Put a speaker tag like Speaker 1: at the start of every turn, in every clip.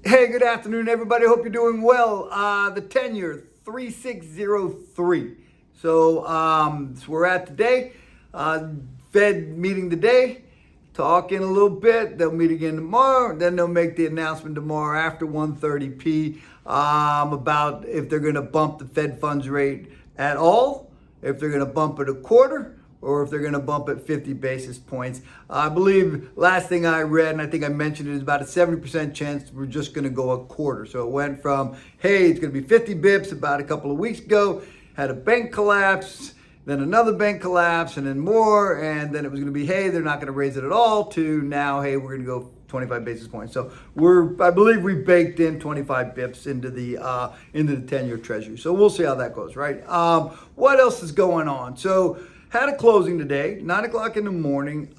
Speaker 1: Hey, good afternoon, everybody. Hope you're doing well. The 10-year, 3603. So we're at today. Fed meeting today, talking a little bit. They'll meet again tomorrow. Then they'll make the announcement tomorrow after 1:30 p. About if they're going to bump the Fed funds rate at all, if they're going to bump it a quarter, or if they're going to bump it 50 basis points. I believe last thing I read, and I think I mentioned it, is about a 70% chance we're just going to go a quarter. So it went from, hey, it's going to be 50 bips about a couple of weeks ago, had a bank collapse, then another bank collapse, and then more, and then it was going to be, hey, they're not going to raise it at all, to now, hey, we're going to go 25 basis points. So I believe we baked in 25 bips into the 10-year treasury. So we'll see how that goes, right? What else is going on? So had a closing today, 9 o'clock in the morning.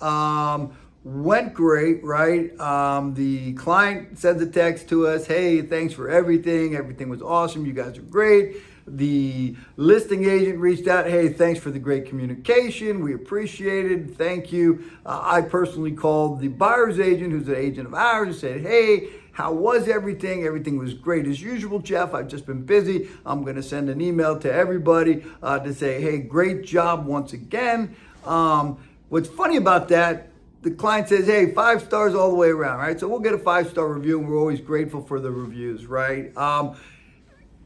Speaker 1: Went great, right? The client sends a text to us, hey, thanks for everything. Everything was awesome. You guys are great. The listing agent reached out, hey, thanks for the great communication. We appreciate it. Thank you. I personally called the buyer's agent, who's an agent of ours, and said, hey, how was everything? Everything was great as usual, Jeff. I've just been busy. I'm going to send an email to everybody to say, hey, great job once again. What's funny about that, the client says, hey, 5 stars all the way around, right? So we'll get a 5-star review, and we're always grateful for the reviews, right?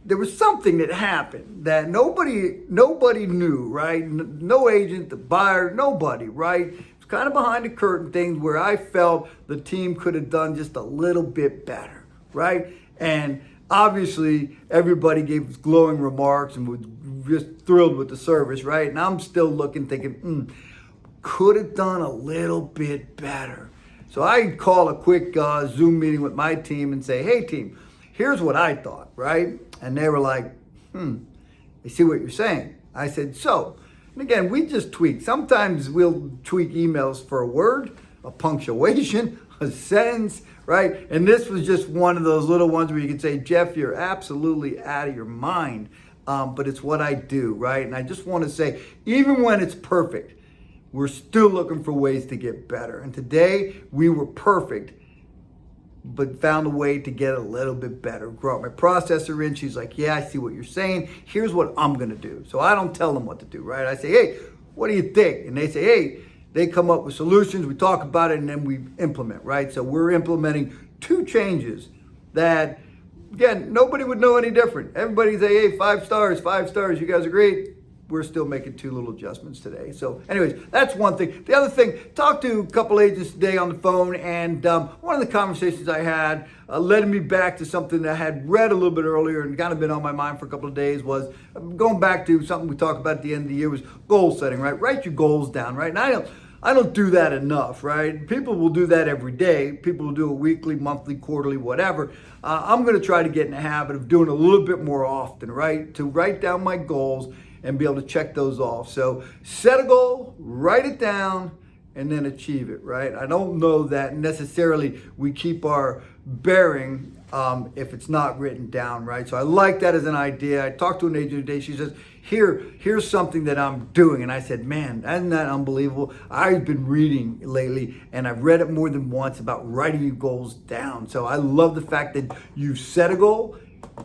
Speaker 1: There was something that happened that nobody knew, right? No agent, the buyer, nobody, right? Kind of behind the curtain things where I felt the team could have done just a little bit better, right? And obviously everybody gave us glowing remarks and was just thrilled with the service, right? And I'm still looking, thinking, could have done a little bit better. So I call a quick Zoom meeting with my team and say, hey team, here's what I thought, right? And they were like, I see what you're saying. I said, so, and again, we just tweak. Sometimes we'll tweak emails for a word, a punctuation, a sentence, right? And this was just one of those little ones where you can say, Jeff, you're absolutely out of your mind. But it's what I do, right? And I just want to say, even when it's perfect, we're still looking for ways to get better. And today we were perfect, but found a way to get a little bit better. Brought my processor in. She's like, yeah, I see what you're saying. Here's what I'm going to do. So I don't tell them what to do, right? I say, hey, what do you think? And they say, hey, they come up with solutions. We talk about it, and then we implement, right? So we're implementing 2 changes that, again, nobody would know any different. Everybody say, hey, 5 stars, 5 stars. You guys are great. We're still making 2 little adjustments today. So anyways, that's one thing. The other thing, talked to a couple agents today on the phone, and one of the conversations I had led me back to something that I had read a little bit earlier and kind of been on my mind for a couple of days, was going back to something we talked about at the end of the year, was goal setting, right? Write your goals down, right? And I don't do that enough, right? People will do that every day. People will do it weekly, monthly, quarterly, whatever. I'm going to try to get in the habit of doing a little bit more often, right? To write down my goals and be able to check those off. So set a goal, write it down, and then achieve it, right? I don't know that necessarily we keep our bearing if it's not written down, right? So I like that as an idea. I talked to an agent today. She says, here's something that I'm doing. And I said, man, isn't that unbelievable? I've been reading lately, and I've read it more than once about writing your goals down. So I love the fact that you set a goal,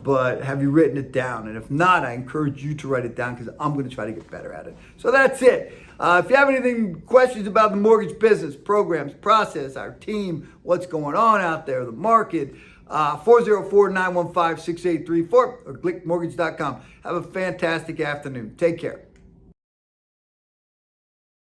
Speaker 1: but have you written it down? And if not, I encourage you to write it down, because I'm going to try to get better at it. So that's it. If you have anything, questions about the mortgage business, programs, process, our team, what's going on out there, the market, 404-915-6834 or clickmortgage.com. Have a fantastic afternoon. Take care.